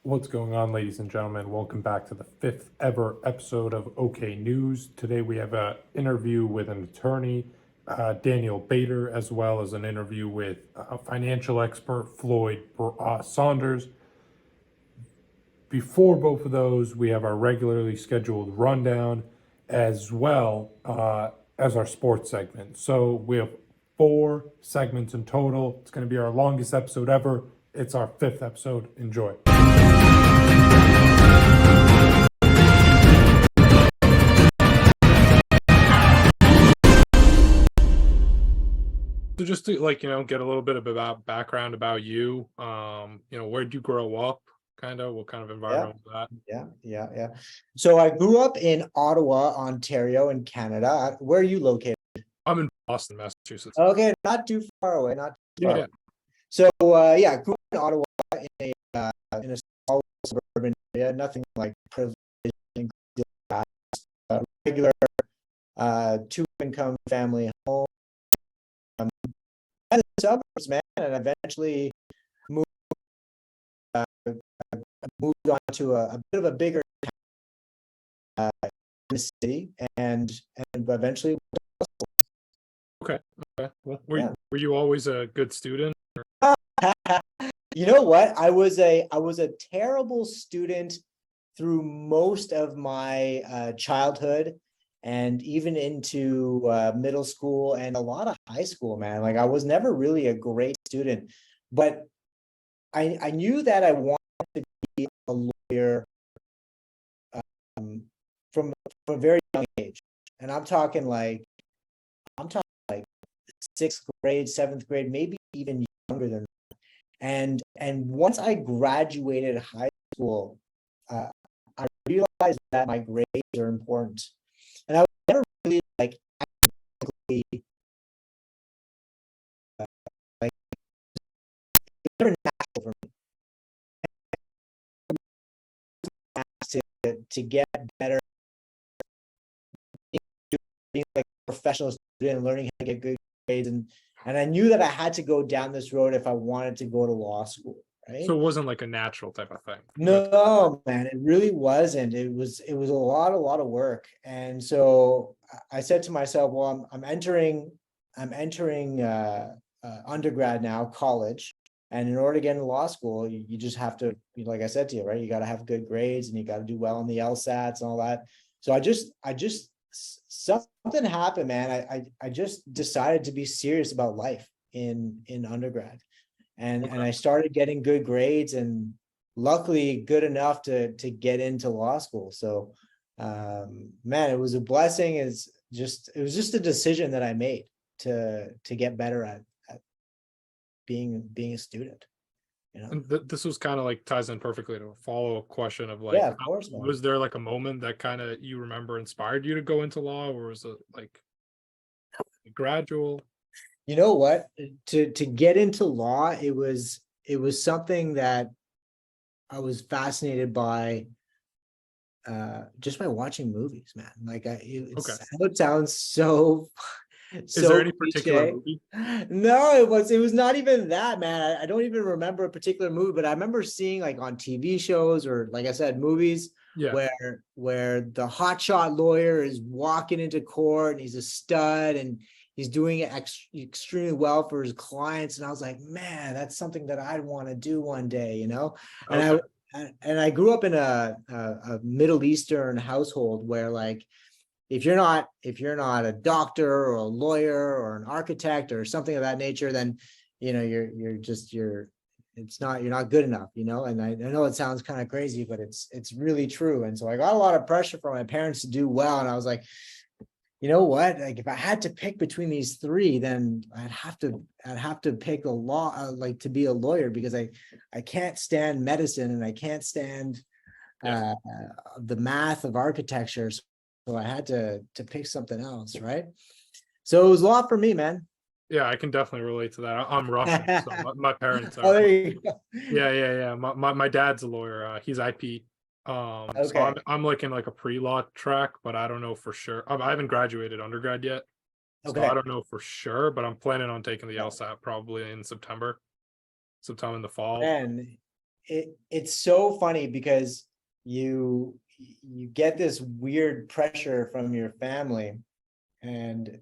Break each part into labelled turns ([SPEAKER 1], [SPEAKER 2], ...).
[SPEAKER 1] What's going on, ladies and gentlemen? Welcome back to the fifth ever episode of OK News. Today we have an interview with an attorney, Daniel Bader, as well as an interview with financial expert Floyd Saunders. Before both of those, we have our regularly scheduled rundown as well as our sports segment. So we have 4 segments in total. It's going to be our longest episode ever. It's our 5th episode. Enjoy. So just to get a little bit of about background about you, where'd you grow up? What kind of
[SPEAKER 2] Yeah,
[SPEAKER 1] environment was that?
[SPEAKER 2] yeah. So I grew up in Ottawa, Ontario, in Canada. Where are you located?
[SPEAKER 1] I'm in Boston, Massachusetts.
[SPEAKER 2] Okay, not too far away, not too far
[SPEAKER 1] Yeah.
[SPEAKER 2] away. So I grew up in Ottawa in a small suburban area, nothing like privileged, regular two-income family home. And the suburbs, man, and eventually moved moved on to a bit of a bigger in the city, and eventually,
[SPEAKER 1] Okay. Well,
[SPEAKER 2] yeah.
[SPEAKER 1] were you always a good student?
[SPEAKER 2] You know what? I was a terrible student through most of my childhood and even into middle school and a lot of high school, man. Like I was never really a great student, but I knew that I wanted to be a lawyer um, from a very young age. And I'm talking like 6th grade, 7th grade, maybe even younger than that. And once I graduated high school, uh, I realized that my grades are important, and I was never really like actively like never natural for me to get better, being like a professional student, learning how to get good grades, and I knew that I had to go down this road if I wanted to go to law school, right?
[SPEAKER 1] So it wasn't like a natural type of thing.
[SPEAKER 2] No, man, it really wasn't. It was a lot of work. And so I said to myself, well, I'm entering undergrad now, college. And in order to get into law school, you just have to, like I said to you, right? You got to have good grades and you got to do well on the LSATs and all that. So I just something happened, man. I just decided to be serious about life in undergrad. And I started getting good grades and luckily good enough to get into law school. So man, it was a blessing. It was just a decision that I made to get better at being a student, you know.
[SPEAKER 1] And this was kind of like ties in perfectly to a follow-up question of
[SPEAKER 2] Yeah, of course, man.
[SPEAKER 1] was there like a moment that kind of you remember inspired you to go into law, or was it like gradual?
[SPEAKER 2] You know what? To get into law, it was something that I was fascinated by just by watching movies, man. Like
[SPEAKER 1] Okay.
[SPEAKER 2] it sounds so
[SPEAKER 1] Is there
[SPEAKER 2] so
[SPEAKER 1] any particular
[SPEAKER 2] cliche.
[SPEAKER 1] movie?
[SPEAKER 2] No, it was not even that, man. I don't even remember a particular movie, but I remember seeing like on TV shows or like I said, movies
[SPEAKER 1] Yeah.
[SPEAKER 2] where the hotshot lawyer is walking into court and he's a stud and he's doing it extremely well for his clients. And I was like, man, that's something that I'd want to do one day, you know? And
[SPEAKER 1] Okay.
[SPEAKER 2] I grew up in a Middle Eastern household where like if you're not a doctor or a lawyer or an architect or something of that nature, then you're not good enough, you know. And I know it sounds kind of crazy, but it's really true. And so I got a lot of pressure from my parents to do well, and I was like, you know what? Like if I had to pick between these three, then I'd have to pick the law, like to be a lawyer, because I can't stand medicine and I can't stand
[SPEAKER 1] Yeah.
[SPEAKER 2] the math of architecture. So I had to pick something else, right? So it was a lot for me, man.
[SPEAKER 1] Yeah, I can definitely relate to that. I'm Russian, so my parents
[SPEAKER 2] Oh,
[SPEAKER 1] are.
[SPEAKER 2] there you go.
[SPEAKER 1] Yeah. My dad's a lawyer. He's IP. So
[SPEAKER 2] Okay.
[SPEAKER 1] I'm like in like a pre-law track, but I don't know for sure. I haven't graduated undergrad yet, so I
[SPEAKER 2] Okay.
[SPEAKER 1] don't know for sure. But I'm planning on taking the LSAT probably in September, sometime in the fall.
[SPEAKER 2] Man, it's so funny because you get this weird pressure from your family, and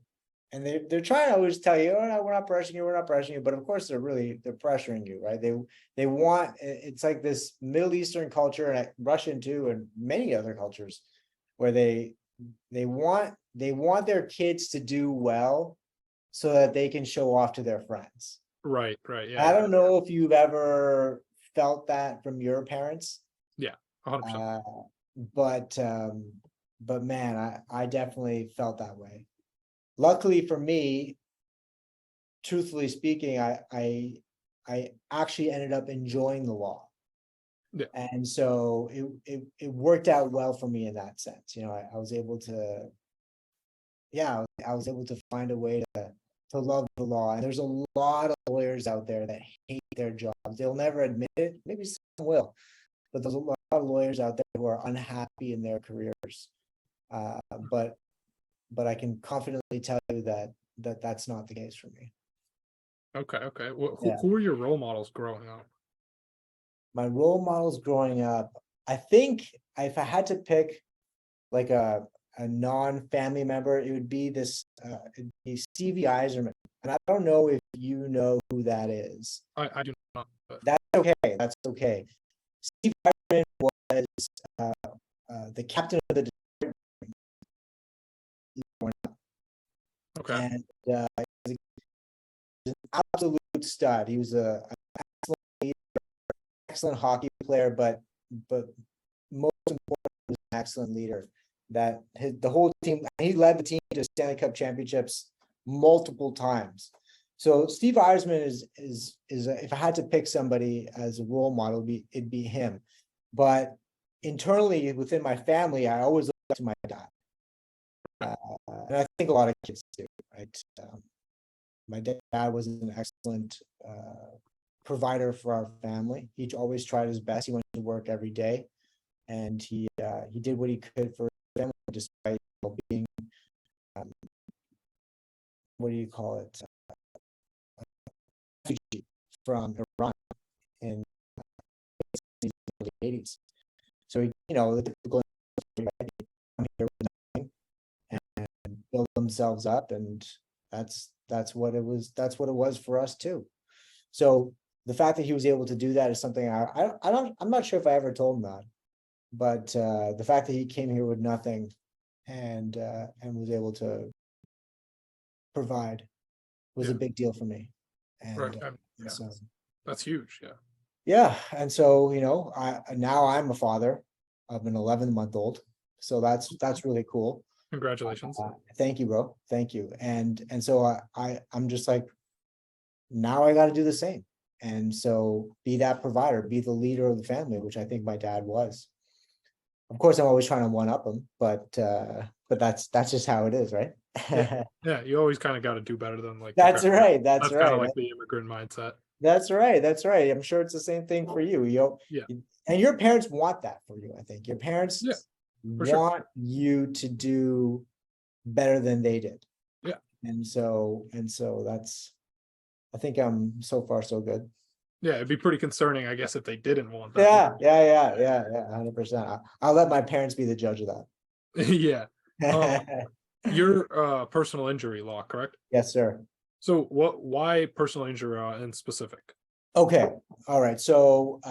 [SPEAKER 2] they're trying to always tell you, oh no, we're not pressuring you, we're not pressuring you, but of course they're pressuring you, right? They want, it's like this Middle Eastern culture, and Russian too, and many other cultures, where they want their kids to do well so that they can show off to their friends.
[SPEAKER 1] Right. Yeah.
[SPEAKER 2] I don't know if you've ever felt that from your parents.
[SPEAKER 1] Yeah. 100%.
[SPEAKER 2] But man, I definitely felt that way. Luckily for me, truthfully speaking, I actually ended up enjoying the law.
[SPEAKER 1] Yeah.
[SPEAKER 2] And so it worked out well for me in that sense. You know, I was able to, yeah, I was able to find a way to love the law. And there's a lot of lawyers out there that hate their jobs. They'll never admit it. Maybe some will, but there's a lot of lawyers out there who are unhappy in their careers. But I can confidently tell you that that's not the case for me.
[SPEAKER 1] Okay. Well,
[SPEAKER 2] Yeah.
[SPEAKER 1] who were your role models growing up?
[SPEAKER 2] My role models growing up, I think if I had to pick like a non-family member, it would be it'd be Stevie Eiserman. And I don't know if you know who that is.
[SPEAKER 1] I do not. But...
[SPEAKER 2] That's okay. That's okay. Stevie Eiserman was the captain of the Detroit.
[SPEAKER 1] Okay.
[SPEAKER 2] And he was an absolute stud. He was an excellent hockey player, but most important, he was an excellent leader. That the whole team, he led the team to Stanley Cup championships multiple times. So Steve Eisman is if I had to pick somebody as a role model, it'd be him. But internally within my family, I always look up to my dad. And I think a lot of kids do, right? My dad was an excellent provider for our family. He always tried his best. He went to work every day, and he did what he could for his family, despite being what do you call it? Refugee from Iran in the 80s. So he, the typical come here with nothing and build themselves up, and that's what it was. That's what it was for us too. So the fact that he was able to do that is something I'm not sure if I ever told him that, but the fact that he came here with nothing and was able to provide was a big deal for me. And,
[SPEAKER 1] right.
[SPEAKER 2] And so
[SPEAKER 1] that's huge. Yeah.
[SPEAKER 2] Yeah. And so, now I'm a father of an 11-month-old. So that's really cool.
[SPEAKER 1] Congratulations.
[SPEAKER 2] Thank you, bro. Thank you. And so I'm just like, now I got to do the same. And so be that provider, be the leader of the family, which I think my dad was. Of course, I'm always trying to one up him, but that's just how it is, right?
[SPEAKER 1] Yeah, you always kind of got to do better than like.
[SPEAKER 2] That's right. That's right.
[SPEAKER 1] Kind of like the immigrant mindset.
[SPEAKER 2] That's right. That's right. I'm sure it's the same thing for you.
[SPEAKER 1] Yeah.
[SPEAKER 2] And your parents want that for you. I think your parents want you to do better than they did.
[SPEAKER 1] Yeah.
[SPEAKER 2] And so that's, I think I'm so far so good.
[SPEAKER 1] Yeah, it'd be pretty concerning, I guess, if they didn't want that.
[SPEAKER 2] Yeah. 100%. I'll let my parents be the judge of that.
[SPEAKER 1] Yeah. Your personal injury law, correct?
[SPEAKER 2] Yes, sir.
[SPEAKER 1] So why personal injury law in specific?
[SPEAKER 2] Okay. All right. So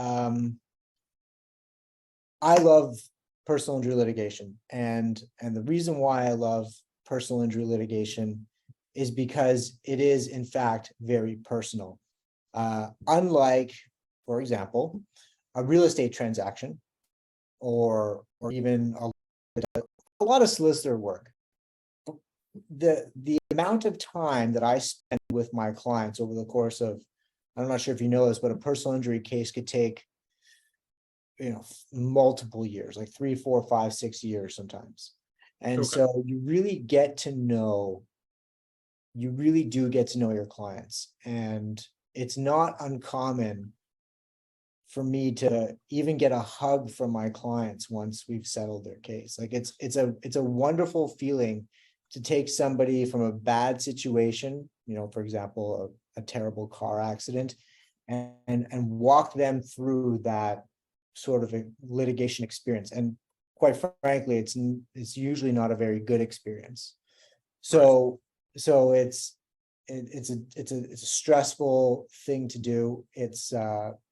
[SPEAKER 2] I love personal injury litigation. And the reason why I love personal injury litigation is because it is, in fact, very personal. Unlike, for example, a real estate transaction or even a lot of solicitor work. The amount of time that I spend with my clients over the course of, I'm not sure if you know this, but a personal injury case could take, multiple years, like 3, 4, 5, 6 years sometimes. And so you really do get to know your clients. And it's not uncommon for me to even get a hug from my clients once we've settled their case. Like it's a wonderful feeling to take somebody from a bad situation, for example, a terrible car accident, and walk them through that sort of a litigation experience. And quite frankly, it's usually not a very good experience. So it's a stressful thing to do. It's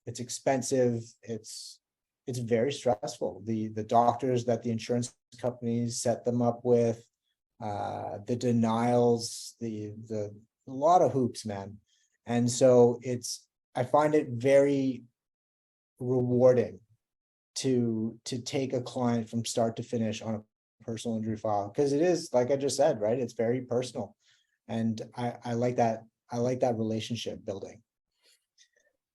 [SPEAKER 2] expensive. It's very stressful. The doctors that the insurance companies set them up with, the denials, a lot of hoops, man. And so I find it very rewarding to take a client from start to finish on a personal injury file, because it is, like I just said, right? It's very personal. And I like that. I like that relationship building.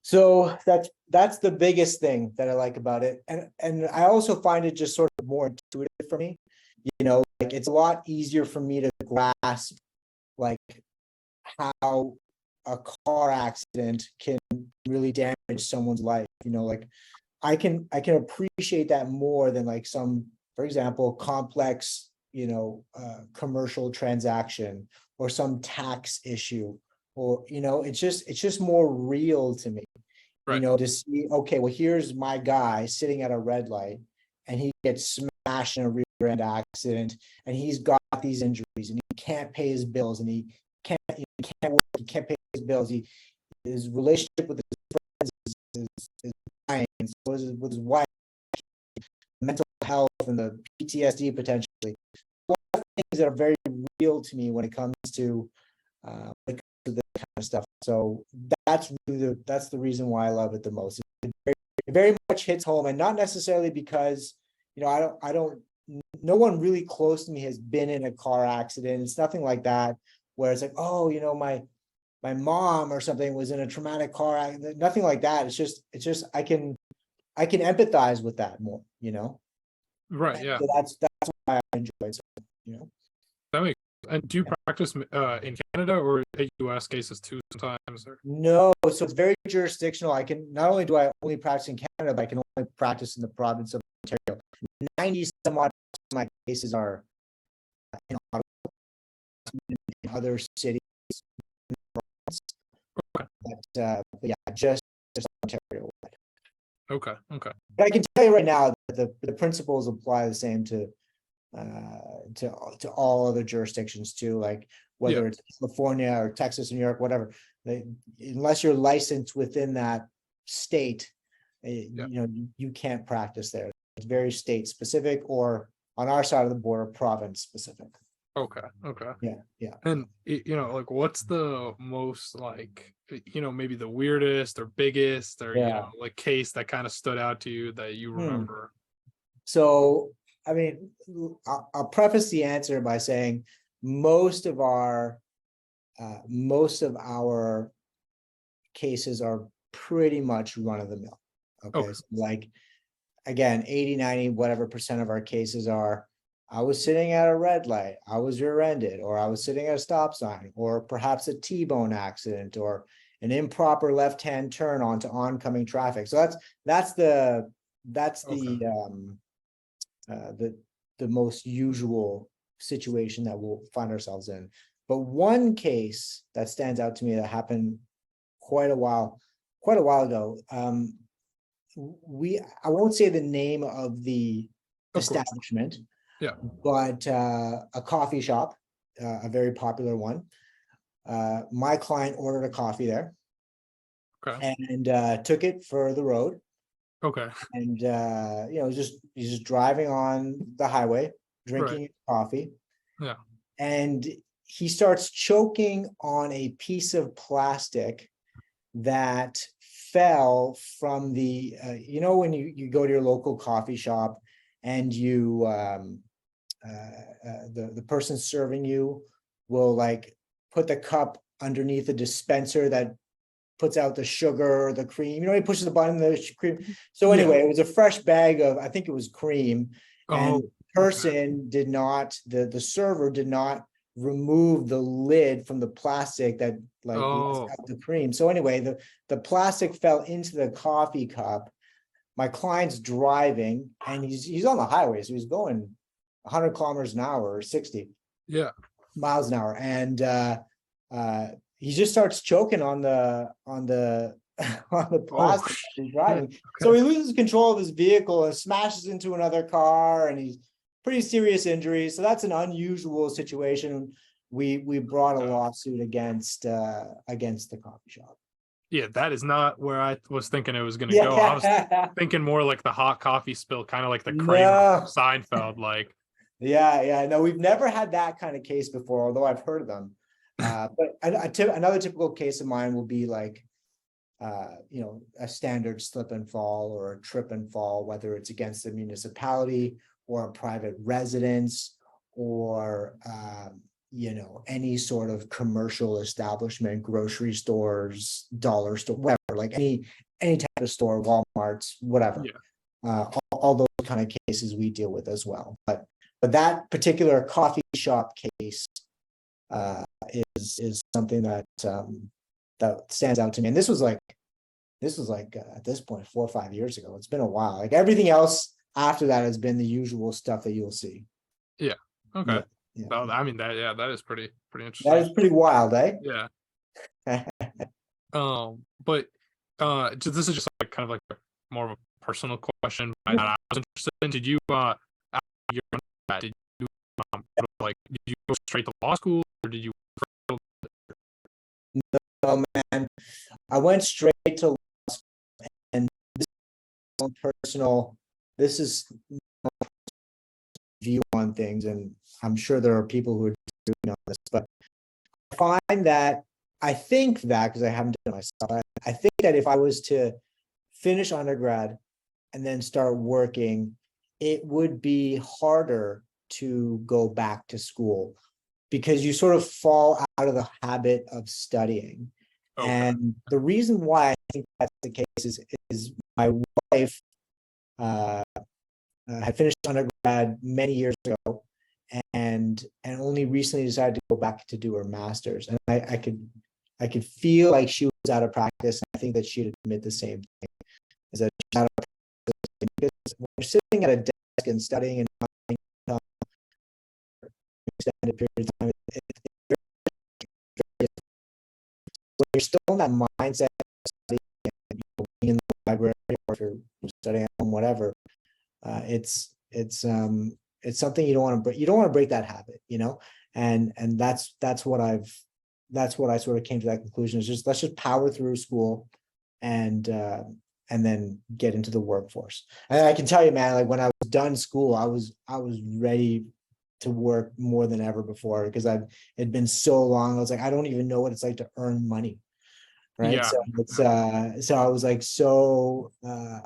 [SPEAKER 2] So that's the biggest thing that I like about it. And I also find it just sort of more intuitive for me. Like it's a lot easier for me to grasp like how a car accident can really damage someone's life. Like I can appreciate that more than like some, for example, complex, commercial transaction or some tax issue, or, it's just more real to me,
[SPEAKER 3] Right.
[SPEAKER 2] To see, okay, well, here's my guy sitting at a red light and he gets smashed in a rear end accident and he's got these injuries and he can't pay his bills and he can't work, he can't pay his bills. His relationship with his friends is dying, and so is with his wife, mental health and the PTSD potentially. A lot of things that are very real to me when it comes to this kind of stuff. So that's the reason why I love it the most. It very much hits home, and not necessarily because I don't. No one really close to me has been in a car accident. It's nothing like that, where it's like, oh, my mom or something was in a traumatic car accident. Nothing like that. It's just I can empathize with that more,
[SPEAKER 3] Right. Yeah.
[SPEAKER 2] So that's why I enjoy it.
[SPEAKER 3] That makes. And do you practice in Canada or US cases too sometimes? Or?
[SPEAKER 2] No, so it's very jurisdictional. I can not only do I only practice in Canada, but I can only practice in the province of Ontario. 90 some odd of my cases are in other cities.
[SPEAKER 3] Okay.
[SPEAKER 2] But yeah, just Ontario.
[SPEAKER 3] Okay.
[SPEAKER 2] But I can tell you right now that the principles apply the same to all other jurisdictions too, like whether it's California or Texas, New York, whatever. Unless you're licensed within that state, you can't practice there. It's very state specific, or on our side of the border, province specific.
[SPEAKER 3] Okay.
[SPEAKER 2] Yeah.
[SPEAKER 3] And like, what's the most like, maybe the weirdest or biggest or like case that kind of stood out to you that you remember?
[SPEAKER 2] So, I mean, I'll preface the answer by saying most of our cases are pretty much run of the mill. Okay. So like, again, 80, 90, whatever percent of our cases are, I was sitting at a red light, I was rear-ended, or I was sitting at a stop sign, or perhaps a T-bone accident, or an improper left-hand turn onto oncoming traffic. So that's the most usual situation that we'll find ourselves in. But one case that stands out to me that happened quite a while ago. I won't say the name of the establishment, but a coffee shop, a very popular one. My client ordered a coffee there, and took it for the road.
[SPEAKER 3] Okay.
[SPEAKER 2] And he's just driving on the highway, drinking coffee.
[SPEAKER 3] Yeah.
[SPEAKER 2] And he starts choking on a piece of plastic that fell from the when you go to your local coffee shop and you the person serving you will like put the cup underneath the dispenser that puts out the sugar or the cream. He pushes the button, the cream. So anyway, it was a fresh bag of, I think it was cream. And the person did not, the server did not remove the lid from the plastic that lets out the cream. So anyway, the plastic fell into the coffee cup. My client's driving and he's on the highway. So he's going 100 kilometers an hour or 60 miles an hour. And he just starts choking on the on the plastic as he's driving. So
[SPEAKER 3] Okay.
[SPEAKER 2] he loses control of his vehicle and smashes into another car, and he's pretty serious injuries. So that's an unusual situation. We brought a lawsuit against the coffee shop.
[SPEAKER 3] Yeah, that is not where I was thinking it was gonna go. I was
[SPEAKER 2] Yeah.
[SPEAKER 3] thinking more like the hot coffee spill, kind of like the Kramer
[SPEAKER 2] No.
[SPEAKER 3] from Seinfeld. Like,
[SPEAKER 2] Yeah. No, we've never had that kind of case before, although I've heard of them. But another typical case of mine will be like, a standard slip and fall or a trip and fall, whether it's against the municipality or a private residence or, any sort of commercial establishment, grocery stores, dollar store, whatever, like any type of store, Walmart's, whatever.
[SPEAKER 3] yeah,
[SPEAKER 2] All those kind of cases we deal with as well. But that particular coffee shop case is something that that stands out to me. And this was like at this point 4 or 5 years ago. It's been a while. Like everything else after that has been the usual stuff that you'll see.
[SPEAKER 3] yeah. Okay.
[SPEAKER 2] Yeah.
[SPEAKER 3] So, I mean that is pretty
[SPEAKER 2] That
[SPEAKER 3] interesting.
[SPEAKER 2] is pretty wild, eh?
[SPEAKER 3] Yeah. But this is just like kind of like more of a personal question. I was interested in, did you after your undergrad, did you go straight to law school, or did you?
[SPEAKER 2] No, man. I went straight to law school, and this is personal. This is my view on things, and I'm sure there are people who are doing on this, but I find that I think that because I haven't done it myself, I think that if I was to finish undergrad and then start working, it would be harder to go back to school because you sort of fall out of the habit of studying.
[SPEAKER 3] Okay.
[SPEAKER 2] And the reason why I think that's the case is my wife had finished undergrad many years ago and only recently decided to go back to do her master's. And I could feel like she was out of practice. I think that she'd admit the same thing, is that she's out of practice because when you're sitting at a desk and studying and not extended period of time, when you're still in that mindset of studying, being in the library, or if you're studying at home, whatever, it's something you don't want to break. You don't want to break that habit, and that's what I sort of came to that conclusion, is just let's just power through school and then get into the workforce. And I can tell you, man, like when I was done school, I was ready to work more than ever before, because it'd been so long. I was like, I don't even know what it's like to earn money. Right.
[SPEAKER 3] Yeah.
[SPEAKER 2] So it's so I was like,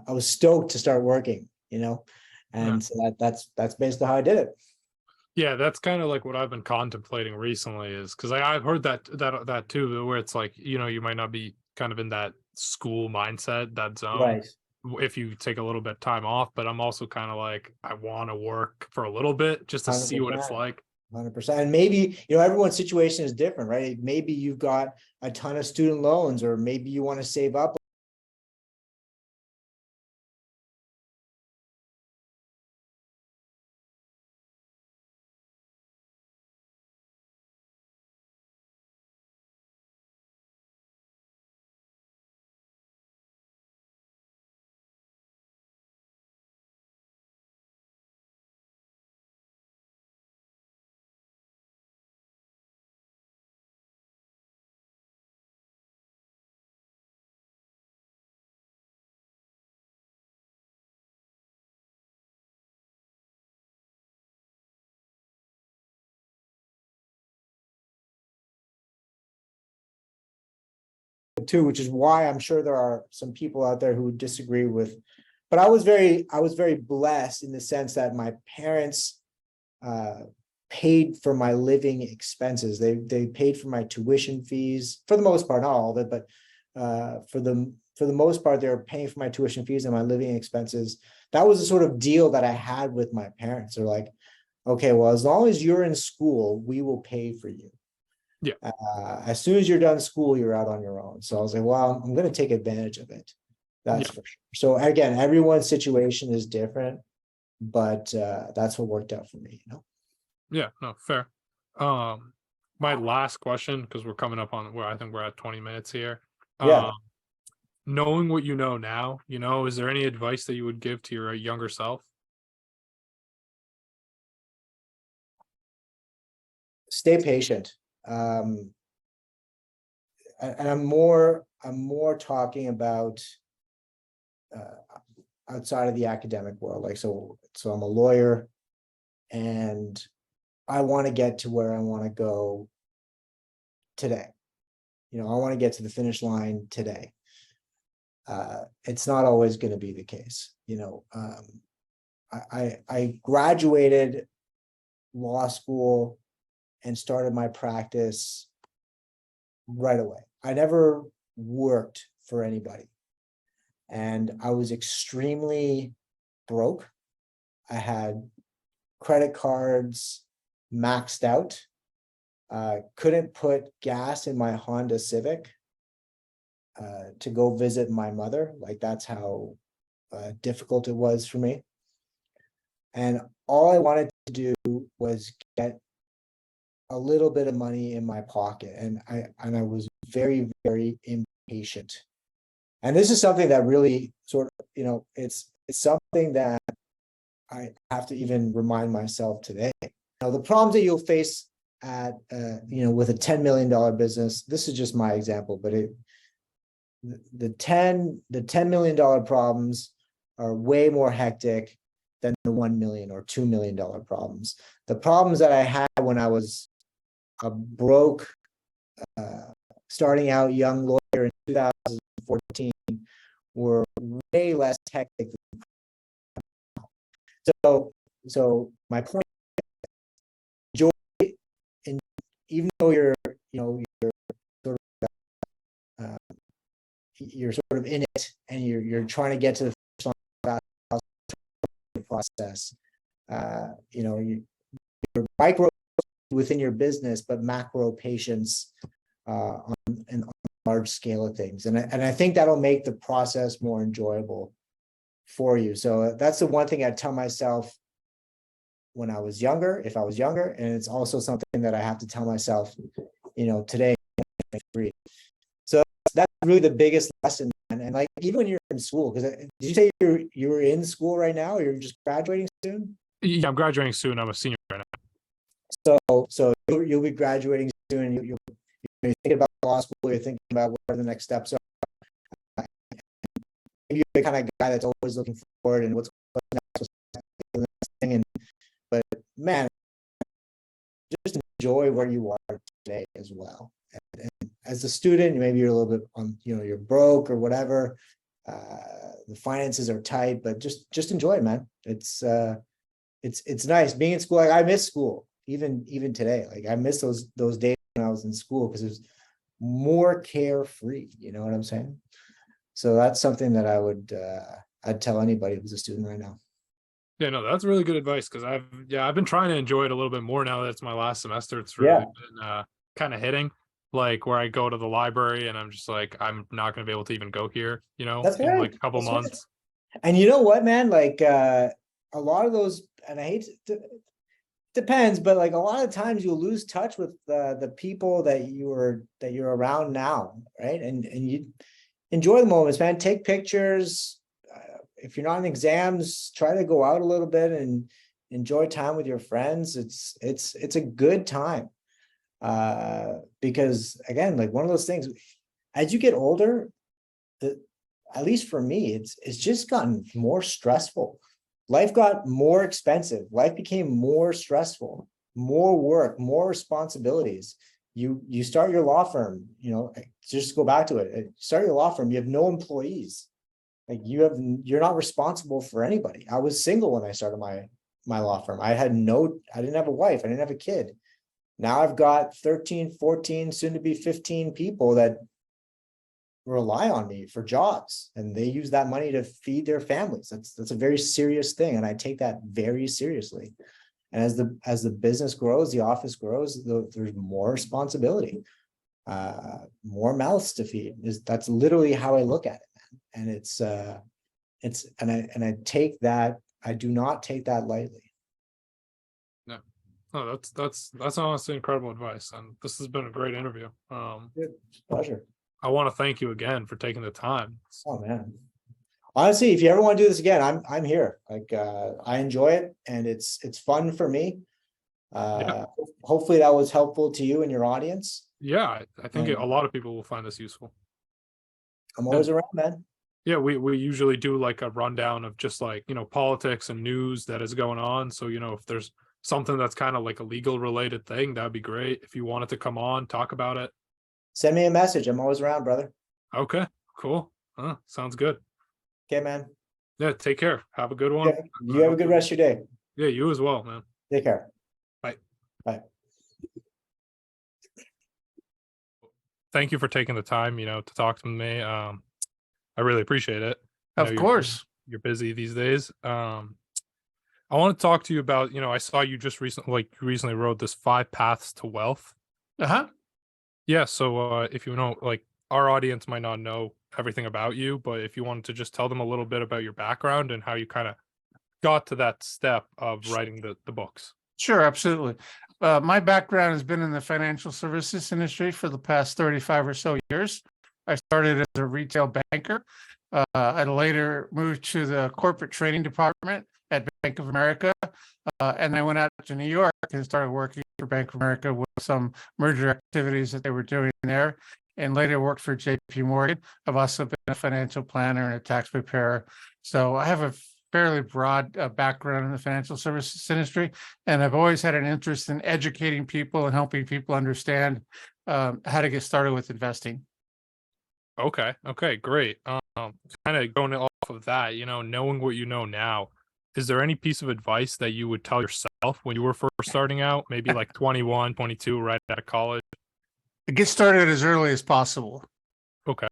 [SPEAKER 2] I was stoked to start working, and so that's basically how I did it.
[SPEAKER 3] Yeah, that's kind of like what I've been contemplating recently, is because I've heard that too, where it's like, you might not be kind of in that school mindset, that zone,
[SPEAKER 2] Right.
[SPEAKER 3] if you take a little bit of time off. But I'm also kind of like, I want to work for a little bit just to see what it's like.
[SPEAKER 2] 100%. And maybe, everyone's situation is different, right? Maybe you've got a ton of student loans, or maybe you want to save up. Too, which is why I'm sure there are some people out there who disagree with, but I was very blessed in the sense that my parents paid for my living expenses. They paid for my tuition fees for the most part, not all of it, but for the most part, they were paying for my tuition fees and my living expenses. That was the sort of deal that I had with my parents. They're like, okay, well, as long as you're in school, we will pay for you.
[SPEAKER 3] Yeah.
[SPEAKER 2] As soon as you're done school, you're out on your own. So I was like, well, I'm going to take advantage of it. That's for sure. So again, everyone's situation is different, but that's what worked out for me,
[SPEAKER 3] Yeah, no, fair. My last question, because we're coming up on where I think we're at 20 minutes here.
[SPEAKER 2] Yeah.
[SPEAKER 3] knowing what you know now, is there any advice that you would give to your younger self?
[SPEAKER 2] Stay patient. And I'm more talking about outside of the academic world. Like, so I'm a lawyer, and I want to get to where I want to go today. I want to get to the finish line today. It's not always going to be the case. I graduated law school and started my practice right away. I never worked for anybody, and I was extremely broke. I had credit cards maxed out. Couldn't put gas in my Honda Civic to go visit my mother. Like, that's how difficult it was for me. And all I wanted to do was get a little bit of money in my pocket. And I was very, very impatient. And this is something that really sort of, it's something that I have to even remind myself today. The problems that you'll face at, with a $10 million business, this is just my example, but the $10 million problems are way more hectic than the 1 million or $2 million problems. The problems that I had when I was a broke, starting out young lawyer in 2014 were way less hectic. So my point, joy, and even though you're you're sort of in it, and you're trying to get to the process, you're micro within your business, but macro patience on a large scale of things. And I think that'll make the process more enjoyable for you. So that's the one thing I tell myself when I was younger, if I was younger, and it's also something that I have to tell myself, today. So that's really the biggest lesson. And like, even when you're in school, because did you say you're in school right now, or you're just graduating soon?
[SPEAKER 3] Yeah, I'm graduating soon. I'm a senior right now.
[SPEAKER 2] So you'll be graduating soon. You're thinking about law school. You're thinking about what are the next steps are. You're the kind of guy that's always looking forward and what's next thing. But man, just enjoy where you are today as well. And as a student, maybe you're a little bit on, you're broke or whatever. The finances are tight, but just enjoy it, man. It's nice being in school. Like, I miss school. Even today, like, I miss those days when I was in school, because it was more carefree. You know what I'm saying? So that's something that I'd tell anybody who's a student right now.
[SPEAKER 3] Yeah, no, that's really good advice, because I've been trying to enjoy it a little bit more now that it's my last semester. It's really been kind of hitting, like, where I go to the library and I'm just like, I'm not going to be able to even go here,
[SPEAKER 2] That's
[SPEAKER 3] in
[SPEAKER 2] right.
[SPEAKER 3] like a couple
[SPEAKER 2] That's right.
[SPEAKER 3] months.
[SPEAKER 2] And you know what, man? Like, a lot of those, and I hate to, depends, but like, a lot of times you'll lose touch with the people that you're around now, right? And you enjoy the moments, man. Take pictures. If you're not in exams, try to go out a little bit and enjoy time with your friends. It's a good time, because again, like, one of those things, as you get older, at least for me, it's just gotten more stressful. Life got more expensive. Life became more stressful, more work, more responsibilities. You start your law firm, just go back to it. Start your law firm. You have no employees. Like, you're not responsible for anybody. I was single when I started my law firm. I didn't have a wife. I didn't have a kid. Now I've got 13, 14, soon to be 15 people that rely on me for jobs, and they use that money to feed their families. That's a very serious thing, and I take that very seriously. And as the business grows, the office grows, there's more responsibility, more mouths to feed. That's literally how I look at it, man. And I take that, I do not take that lightly.
[SPEAKER 3] No, that's honestly incredible advice, and this has been a great interview.
[SPEAKER 2] Good. Pleasure.
[SPEAKER 3] I want to thank you again for taking the time.
[SPEAKER 2] Oh, man. Honestly, if you ever want to do this again, I'm here. Like, I enjoy it and it's fun for me. Hopefully that was helpful to you and your audience.
[SPEAKER 3] Yeah, I think
[SPEAKER 2] And
[SPEAKER 3] a lot of people will find this useful.
[SPEAKER 2] I'm always around, man.
[SPEAKER 3] Yeah, we usually do like a rundown of just like, politics and news that is going on. So, if there's something that's kind of like a legal related thing, that'd be great. If you wanted to come on, talk about it.
[SPEAKER 2] Send me a message. I'm always around, brother.
[SPEAKER 3] Okay, cool. Sounds good.
[SPEAKER 2] Okay, man.
[SPEAKER 3] Yeah, take care. Have a good one.
[SPEAKER 2] Yeah, you have a good rest of your day.
[SPEAKER 3] Yeah, you as well, man.
[SPEAKER 2] Take care.
[SPEAKER 3] Bye.
[SPEAKER 2] Bye.
[SPEAKER 3] Thank you for taking the time, to talk to me. I really appreciate it. I know
[SPEAKER 4] Of course.
[SPEAKER 3] you're busy these days. I want to talk to you about, I saw you just recently wrote this 5 Paths to Wealth.
[SPEAKER 4] Uh-huh.
[SPEAKER 3] Yeah, so if you know, like our audience might not know everything about you, but if you wanted to just tell them a little bit about your background and how you kind of got to that step of writing the books.
[SPEAKER 4] Sure, absolutely. My background has been in the financial services industry for the past 35 or so years. I started as a retail banker. I later moved to the corporate training department at Bank of America. And I went out to New York and started working for Bank of America with some merger activities that they were doing there. And later worked for JP Morgan. I've also been a financial planner and a tax preparer. So I have a fairly broad background in the financial services industry. And I've always had an interest in educating people and helping people understand how to get started with investing.
[SPEAKER 3] Okay, great. Kind of going off of that, knowing what you know now, is there any piece of advice that you would tell yourself when you were first starting out, maybe like 21, 22, right out of college?
[SPEAKER 4] Get started as early as possible.
[SPEAKER 3] Okay.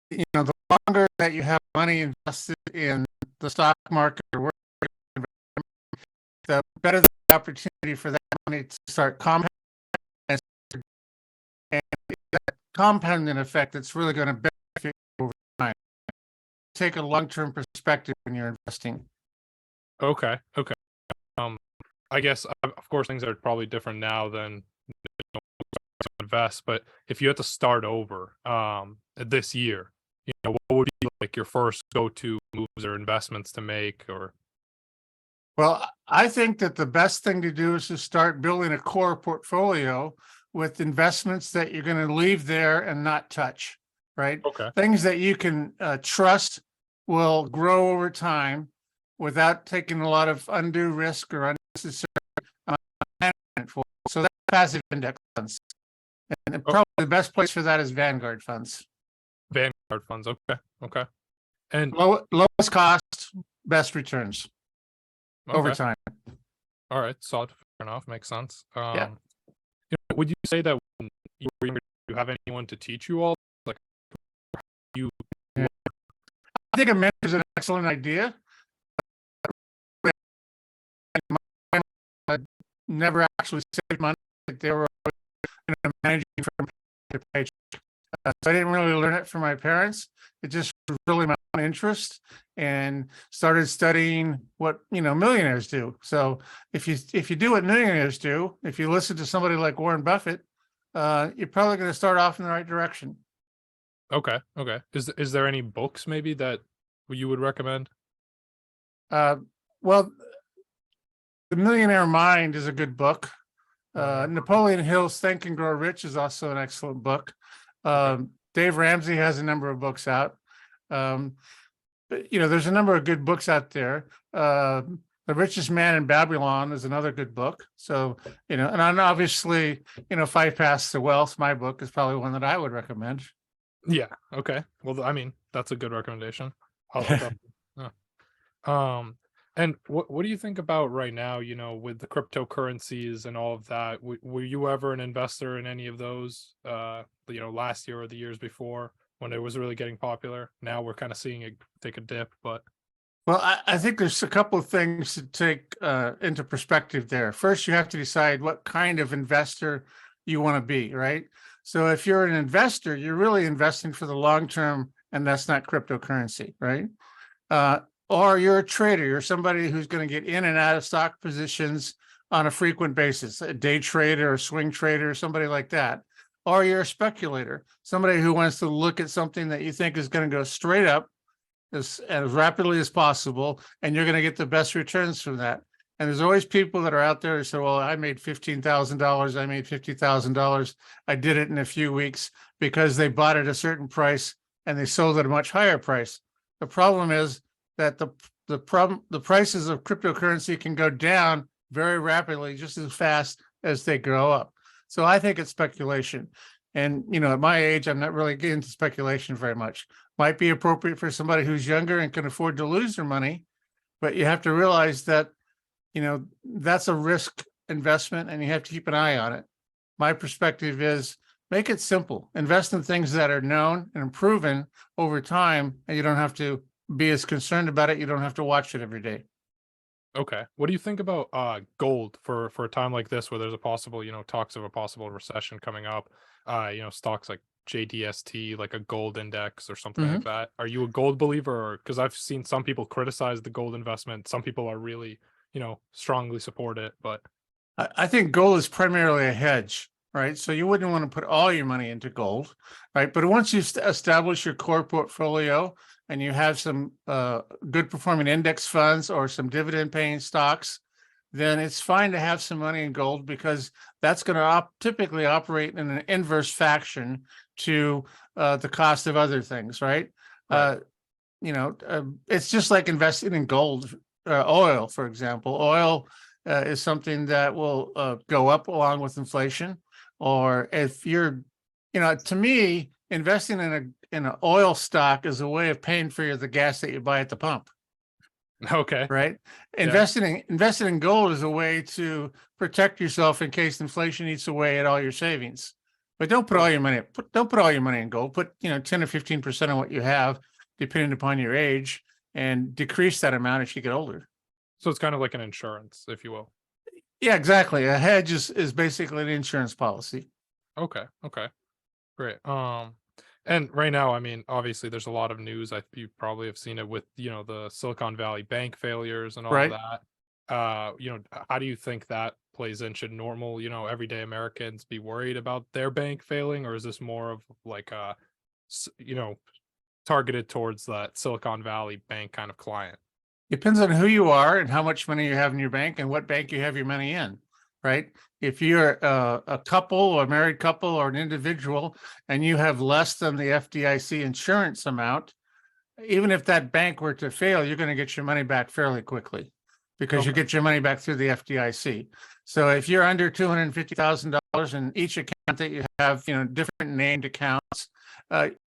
[SPEAKER 4] The longer that you have money invested in the stock market or the better the opportunity for that money to start compounding, and that compounding effect that's really going to benefit you over time. Take a long-term perspective when you're investing.
[SPEAKER 3] Okay. I guess of course things are probably different now than to invest, but if you had to start over this year, what would be like your first go-to moves or investments to make? Or
[SPEAKER 4] Well, I think that the best thing to do is to start building a core portfolio with investments that you're going to leave there and not touch, right?
[SPEAKER 3] okay,
[SPEAKER 4] Things that you can trust will grow over time without taking a lot of undue risk or unnecessary management for. So that's passive index funds. And probably the best place for that is Vanguard funds.
[SPEAKER 3] Vanguard funds. Okay, and
[SPEAKER 4] Lowest cost, best returns over
[SPEAKER 3] okay.
[SPEAKER 4] time.
[SPEAKER 3] All right, solid. Fair enough. Makes sense.
[SPEAKER 4] Yeah.
[SPEAKER 3] Would you say that when you were younger, you have anyone to teach you all? Like you?
[SPEAKER 4] I think a mentor is an excellent idea. I never actually saved money. They were managing from paycheck. So I didn't really learn it from my parents. It just was really my own interest, and started studying what millionaires do. So if you do what millionaires do, if you listen to somebody like Warren Buffett, you're probably going to start off in the right direction.
[SPEAKER 3] Okay. Is there any books maybe that you would recommend?
[SPEAKER 4] Well, The Millionaire Mind is a good book. Napoleon Hill's Think and Grow Rich is also an excellent book. Dave Ramsey has a number of books out. But there's a number of good books out there. The Richest Man in Babylon is another good book. So, and obviously, 5 Paths to Wealth, my book, is probably one that I would recommend.
[SPEAKER 3] Yeah. Okay. Well, I mean, that's a good recommendation. And what do you think about right now, with the cryptocurrencies and all of that? Were you ever an investor in any of those, last year or the years before when it was really getting popular? Now we're kind of seeing it take a dip, but.
[SPEAKER 4] Well, I think there's a couple of things to take into perspective there. First, you have to decide what kind of investor you want to be, right? So if you're an investor, you're really investing for the long term, and that's not cryptocurrency, right? Or you're a trader, you're somebody who's going to get in and out of stock positions on a frequent basis, a day trader or swing trader, somebody like that. or you're a speculator, somebody who wants to look at something that you think is going to go straight up as rapidly as possible, and you're going to get the best returns from that. And there's always people that are out there who say, well, I made $15,000, I made $50,000, I did it in a few weeks because they bought at a certain price and they sold at a much higher price. The problem is that the prices of cryptocurrency can go down very rapidly, just as fast as they grow up. So I think it's speculation. And, at my age, I'm not really getting into speculation very much. Might be appropriate for somebody who's younger and can afford to lose their money, but you have to realize that, that's a risk investment and you have to keep an eye on it. My perspective is make it simple, invest in things that are known and proven over time, and you don't have to be as concerned about it. You don't have to watch it every day.
[SPEAKER 3] Okay. What do you think about gold for a time like this where there's a possible, talks of a possible recession coming up? Stocks like JDST, like a gold index or something like that. Are you a gold believer? Because I've seen some people criticize the gold investment. Some people are really, strongly support it. But
[SPEAKER 4] I think gold is primarily a hedge, right? So you wouldn't want to put all your money into gold, right? But once you establish your core portfolio and you have some good performing index funds or some dividend paying stocks, then it's fine to have some money in gold because that's going to typically operate in an inverse fashion to the cost of other things, right?
[SPEAKER 3] Right.
[SPEAKER 4] It's just like investing in gold, oil, for example. Oil is something that will go up along with inflation. Or if you're, to me, investing in an oil stock is a way of paying for the gas that you buy at the pump.
[SPEAKER 3] okay.
[SPEAKER 4] Right.
[SPEAKER 3] Yeah.
[SPEAKER 4] Investing in gold is a way to protect yourself in case inflation eats away at all your savings. But don't put all your money. Don't put all your money in gold. Put 10 or 15% of what you have, depending upon your age, and decrease that amount as you get older.
[SPEAKER 3] So it's kind of like an insurance, if you will.
[SPEAKER 4] Yeah, exactly. A hedge is basically an insurance policy.
[SPEAKER 3] Okay. Great. And right now, I mean, obviously there's a lot of news. You probably have seen it with, the Silicon Valley bank failures and all
[SPEAKER 4] Right.
[SPEAKER 3] that. How do you think that plays in? Should normal, everyday Americans be worried about their bank failing, or is this more of like targeted towards that Silicon Valley bank kind of client?
[SPEAKER 4] Depends on who you are and how much money you have in your bank and what bank you have your money in, right? If you're a couple or a married couple or an individual and you have less than the FDIC insurance amount, even if that bank were to fail, you're going to get your money back fairly quickly because you
[SPEAKER 3] Okay.
[SPEAKER 4] get your money back through the FDIC. So if you're under $250,000 in each account that you have, different named accounts,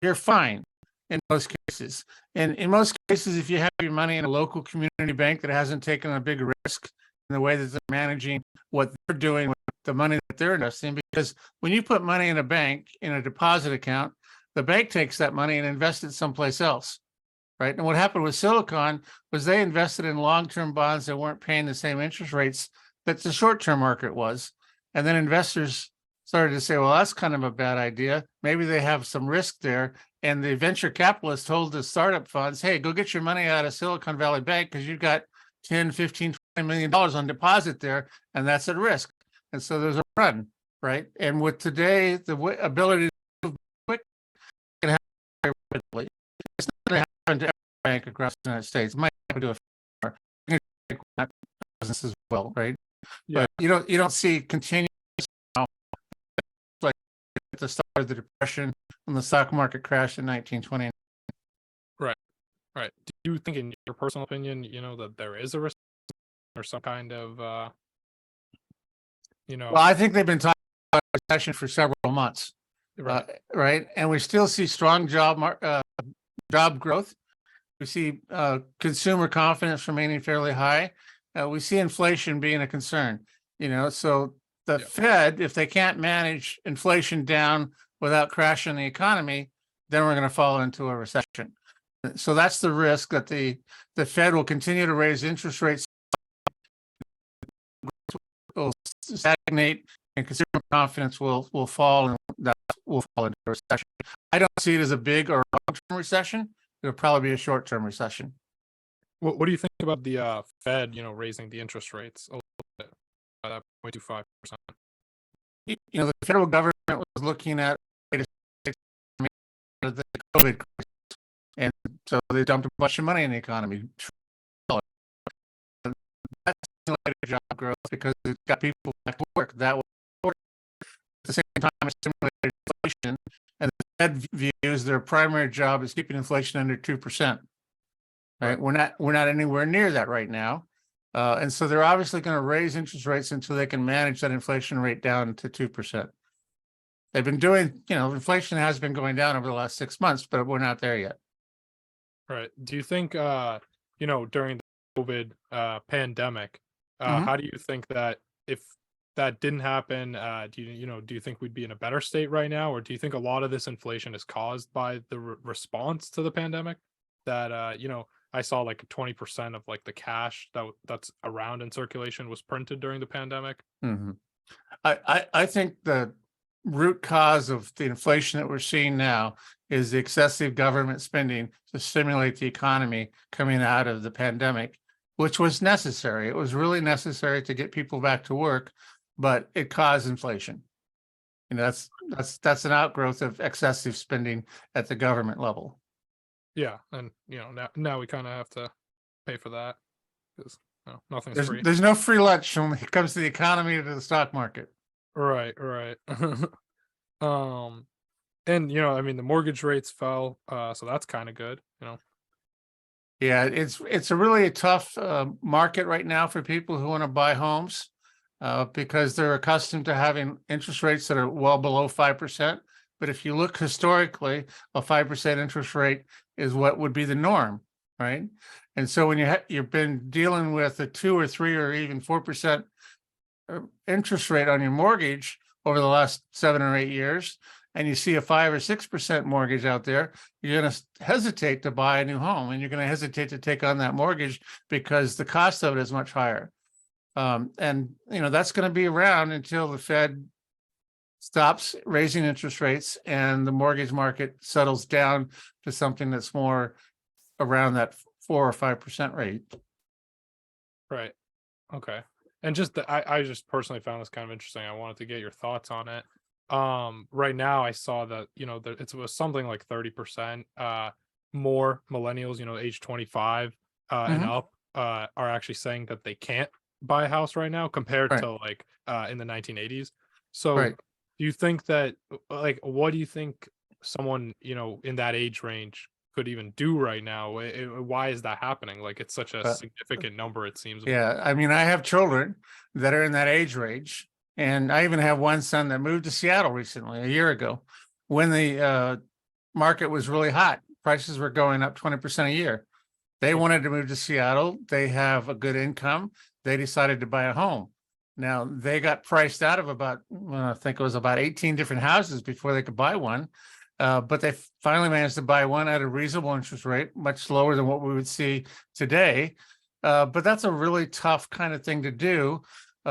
[SPEAKER 4] you're fine in most cases. And in most cases, if you have your money in a local community bank that hasn't taken a big risk in the way that they're managing what they're doing with the money that they're investing, because when you put money in a bank, in a deposit account, the bank takes that money and invests it someplace else, right? And what happened with Silicon was they invested in long-term bonds that weren't paying the same interest rates that the short-term market was. And then investors started to say, well, that's kind of a bad idea. Maybe they have some risk there. And the venture capitalists told the startup funds, hey, go get your money out of Silicon Valley Bank because you've got 10, 15, $20 million on deposit there, and that's at risk. And so there's a run, right? And with today, the ability to move quick can happen very quickly. It's not going to happen to every bank across the United States. It might happen to a few business as well, right?
[SPEAKER 3] Yeah.
[SPEAKER 4] But you don't see continuous like at the start of the Depression when the stock market crashed in 1929.
[SPEAKER 3] Right. Do you think, in your personal opinion, that there is a risk or some kind of,
[SPEAKER 4] Well, I think they've been talking about recession for several months,
[SPEAKER 3] right?
[SPEAKER 4] right? And we still see strong job growth. We see consumer confidence remaining fairly high. We see inflation being a concern. So the Fed, if they can't manage inflation down without crashing the economy, then we're going to fall into a recession. So that's the risk, that the Fed will continue to raise interest rates, will stagnate, and consumer confidence will fall, and that will fall into a recession. I don't see it as a big or long-term recession. It'll probably be a short-term recession.
[SPEAKER 3] What do you think about the Fed, raising the interest rates a little bit by that 0.25%?
[SPEAKER 4] The federal government was looking at the COVID crisis, and so they dumped a bunch of money in the economy. That's stimulated job growth because it got people back to work. That was at the same time it stimulated inflation, and the Fed views their primary job is keeping inflation under 2%. Right? We're not anywhere near that right now. And so they're obviously going to raise interest rates until they can manage that inflation rate down to 2%. They've been doing, inflation has been going down over the last 6 months, but we're not there yet.
[SPEAKER 3] Right. Do you think, during the COVID pandemic,
[SPEAKER 4] Mhm.
[SPEAKER 3] how do you think that if that didn't happen, do you think we'd be in a better state right now, or do you think a lot of this inflation is caused by the response to the pandemic? That I saw like 20% of like the cash that's around in circulation was printed during the pandemic.
[SPEAKER 4] Mhm. I think the root cause of the inflation that we're seeing now is the excessive government spending to stimulate the economy coming out of the pandemic, which was necessary. It was really necessary to get people back to work, but it caused inflation. That's an outgrowth of excessive spending at the government level.
[SPEAKER 3] Yeah, and now we kind of have to pay for that because nothing's free.
[SPEAKER 4] There's no free lunch when it comes to the economy or to the stock market.
[SPEAKER 3] Right. And the mortgage rates fell, so that's kind of good.
[SPEAKER 4] Yeah, it's a really tough market right now for people who want to buy homes because they're accustomed to having interest rates that are well below 5%. But if you look historically, a 5% interest rate is what would be the norm, right? And so when you've been dealing with a 2 or 3 or even 4% interest rate on your mortgage over the last 7 or 8 years, and you see a 5 or 6% mortgage out there, you're going to hesitate to buy a new home, and you're going to hesitate to take on that mortgage because the cost of it is much higher. And that's going to be around until the Fed stops raising interest rates and the mortgage market settles down to something that's more around that 4 or 5% rate.
[SPEAKER 3] Right. Okay. And I just personally found this kind of interesting. I wanted to get your thoughts on it. Right now I saw that, it was something like 30% more millennials, age 25 and up are actually saying that they can't buy a house right now compared
[SPEAKER 4] Right.
[SPEAKER 3] to like in the 1980s. So
[SPEAKER 4] Right.
[SPEAKER 3] do you think that what do you think someone, in that age range could even do right now? Why is that happening? Like it's such a significant number, it seems.
[SPEAKER 4] Yeah, I mean, I have children that are in that age range, and I even have one son that moved to Seattle recently, a year ago, when the market was really hot. Prices were going up 20% a year. They wanted to move to Seattle. They have a good income. They decided to buy a home. Now, they got priced out of I think it was about 18 different houses before they could buy one. But they finally managed to buy one at a reasonable interest rate, much lower than what we would see today. But that's a really tough kind of thing to do.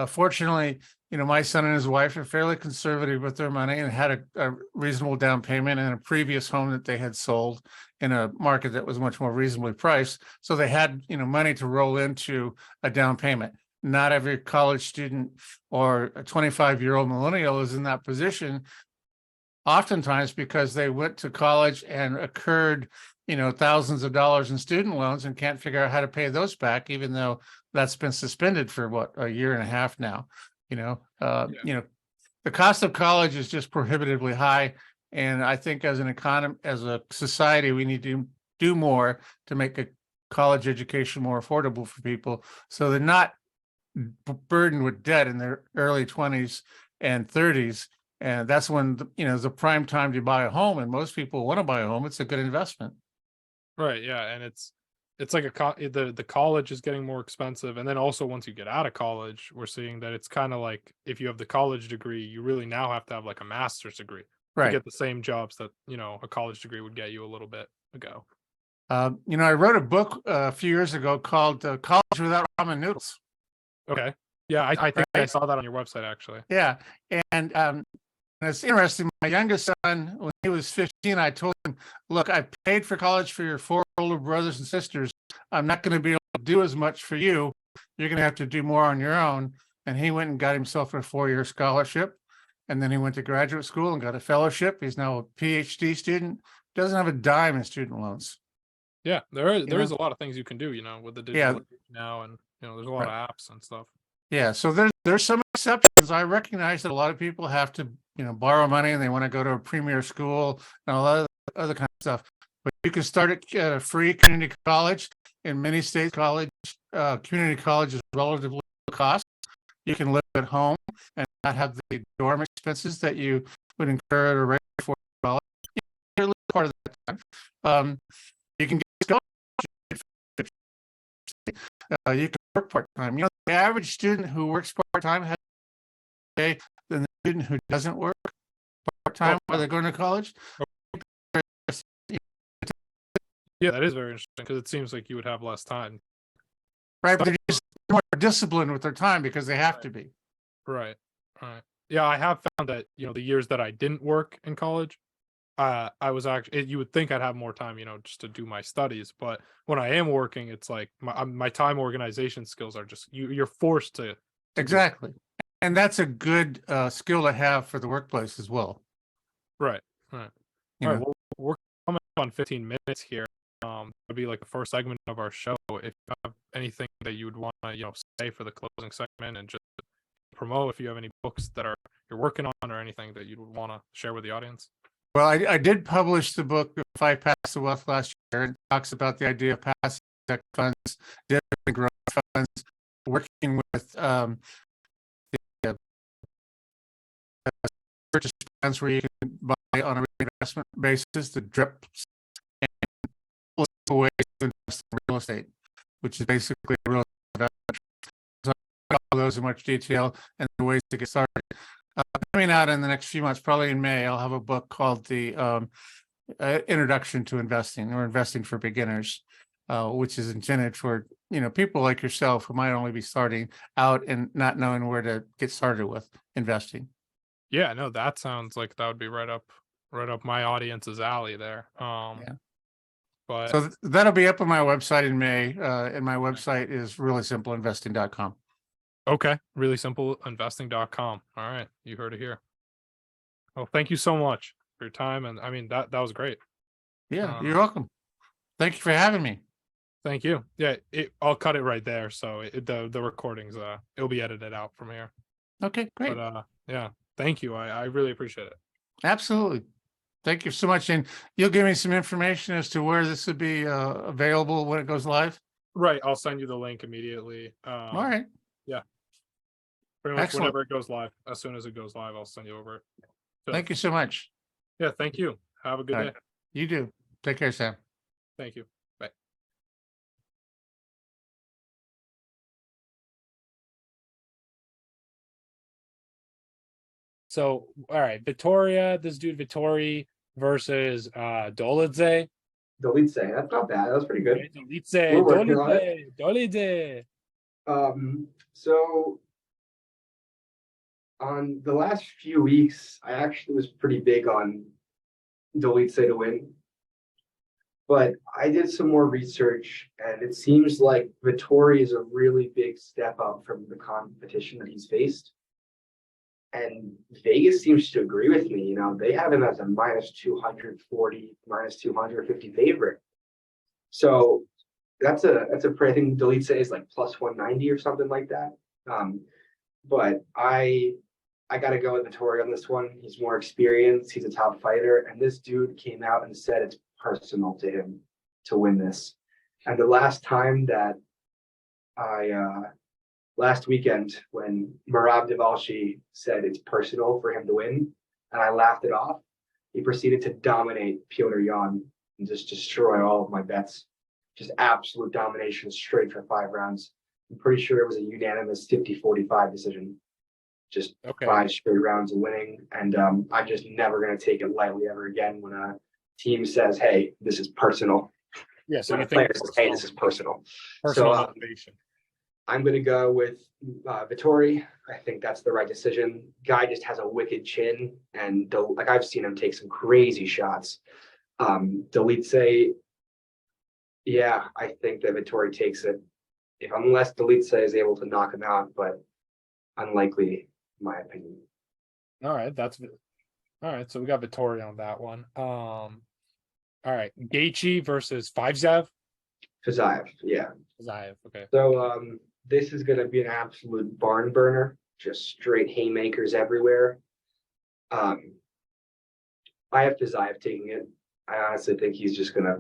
[SPEAKER 4] Fortunately, my son and his wife are fairly conservative with their money and had a reasonable down payment in a previous home that they had sold in a market that was much more reasonably priced. So they had, money to roll into a down payment. Not every college student or a 25-year-old millennial is in that position, oftentimes because they went to college and accrued, thousands of dollars in student loans and can't figure out how to pay those back, even though that's been suspended for a year and a half now. The cost of college is just prohibitively high. And I think as a society, we need to do more to make a college education more affordable for people so they're not burdened with debt in their early 20s and 30s. And that's when, the prime time to buy a home. And most people want to buy a home. It's a good investment.
[SPEAKER 3] Right. Yeah. And it's like the college is getting more expensive. And then also once you get out of college, we're seeing that it's kind of like if you have the college degree, you really now have to have like a master's degree to get the same jobs that, a college degree would get you a little bit ago.
[SPEAKER 4] I wrote a book a few years ago called College Without Ramen Noodles.
[SPEAKER 3] Okay. Yeah. I think I saw that on your website, actually.
[SPEAKER 4] Yeah. And it's interesting. My youngest son, when he was 15, I told him, look, I paid for college for your 4 older brothers and sisters. I'm not going to be able to do as much for you. You're going to have to do more on your own. And he went and got himself a 4-year scholarship. and then he went to graduate school and got a fellowship. He's now a PhD student, doesn't have a dime in student loans.
[SPEAKER 3] Yeah, there
[SPEAKER 4] You
[SPEAKER 3] is
[SPEAKER 4] know?
[SPEAKER 3] a lot of things you can do, with the
[SPEAKER 4] Yeah.
[SPEAKER 3] digital age now, and there's a lot of apps and stuff.
[SPEAKER 4] Yeah, so there's some exceptions. I recognize that a lot of people have to, borrow money and they want to go to a premier school and all that other kind of stuff. But you can start at a free community college. In many states, community college is relatively low cost. You can live at home and not have the dorm expenses that you would incur at a regular college. You're part of that time. You can get scholarships. You can work part-time. The average student who works part-time has than the student who doesn't work part-time while they're going to college.
[SPEAKER 3] Yeah, that is very interesting because it seems like you would have less time.
[SPEAKER 4] Right, but they're just more disciplined with their time because they have to be.
[SPEAKER 3] Right. Yeah, I have found that, the years that I didn't work in college, I was actually, you would think I'd have more time, just to do my studies. But when I am working, it's like my time organization skills are just, you're forced to.
[SPEAKER 4] Exactly. And that's a good skill to have for the workplace as well.
[SPEAKER 3] Right.
[SPEAKER 4] You
[SPEAKER 3] All
[SPEAKER 4] know.
[SPEAKER 3] right. Well, we're coming up on 15 minutes here. That'd be like the first segment of our show. If you have anything that you would want to, say for the closing segment and just promote, if you have any books that you're working on or anything that you would want to share with the audience.
[SPEAKER 4] Well, I did publish the book If I Passed the Wealth last year. It talks about the idea of passive funds, dividend growth funds, working with the purchase funds where you can buy on a reinvestment basis, the DRIPs, and ways to invest in real estate, which is basically a real estate investment. So I all those in much detail and the ways to get started. Coming out in the next few months, probably in May, I'll have a book called the Introduction to Investing or Investing for Beginners, which is intended for people like yourself who might only be starting out and not knowing where to get started with investing.
[SPEAKER 3] Yeah, no, that sounds like that would be right up my audience's alley there.
[SPEAKER 4] Yeah.
[SPEAKER 3] But
[SPEAKER 4] so that'll be up on my website in May, and my website is reallysimpleinvesting.com.
[SPEAKER 3] Okay, reallysimpleinvesting.com. All right, you heard it here. Well, thank you so much for your time, and I mean that was great.
[SPEAKER 4] Yeah, you're welcome. Thank you for having me.
[SPEAKER 3] Thank you. Yeah, I'll cut it right there, so the recordings it'll be edited out from here.
[SPEAKER 4] Okay, great.
[SPEAKER 3] But yeah, thank you. I really appreciate it.
[SPEAKER 4] Absolutely. Thank you so much. And you'll give me some information as to where this would be available when it goes live?
[SPEAKER 3] Right, I'll send you the link immediately.
[SPEAKER 4] All right.
[SPEAKER 3] Yeah. Pretty much
[SPEAKER 4] Excellent.
[SPEAKER 3] whenever it goes live. As soon as it goes live, I'll send you over. So,
[SPEAKER 4] Thank you so much.
[SPEAKER 3] yeah, thank you. Have a good
[SPEAKER 4] All
[SPEAKER 3] day.
[SPEAKER 4] right. You do. Take care, Sam.
[SPEAKER 3] Thank you. Bye. So, all right, Vittoria, this dude Vittori versus Dolidze.
[SPEAKER 5] Dolice, that's not bad. That was pretty good.
[SPEAKER 3] Dolidze,
[SPEAKER 5] We're working on it.
[SPEAKER 3] Dolidze.
[SPEAKER 5] So on the last few weeks, I actually was pretty big on Dolice to win. But I did some more research, and it seems like Vittori is a really big step up from the competition that he's faced. And Vegas seems to agree with me. They have him as a minus 240, minus 250 favorite. So that's a pretty, I think Delete say is like plus 190 or something like that. But I got to go with Vittori on this one. He's more experienced. He's a top fighter. And this dude came out and said it's personal to him to win this. And the last time that last weekend when Merab Devalshi said it's personal for him to win, and I laughed it off, he proceeded to dominate Piotr Jan and just destroy all of my bets. Just absolute domination straight for 5 rounds. I'm pretty sure it was a unanimous 50-45 decision. Just 5 straight rounds of winning. And I'm just never going to take it lightly ever again when a team says, hey, this is personal.
[SPEAKER 3] Yeah, so
[SPEAKER 5] when
[SPEAKER 3] you
[SPEAKER 5] a
[SPEAKER 3] think
[SPEAKER 5] player says, hey, this is personal.
[SPEAKER 3] personal
[SPEAKER 5] So,
[SPEAKER 3] motivation.
[SPEAKER 5] I'm going to go with Vittori. I think that's the right decision. Guy just has a wicked chin, and like I've seen him take some crazy shots. Delitse, yeah, I think that Vittori takes it. Unless Delitse is able to knock him out, but unlikely, in my opinion.
[SPEAKER 3] All right, all right. So we got Vittori on that one. All right, Gaethje versus Fivezev.
[SPEAKER 5] Kazaev, yeah.
[SPEAKER 3] Fivezev, okay.
[SPEAKER 5] So this is gonna be an absolute barn burner, just straight haymakers everywhere. I have Kazaev taking it. I honestly think he's just gonna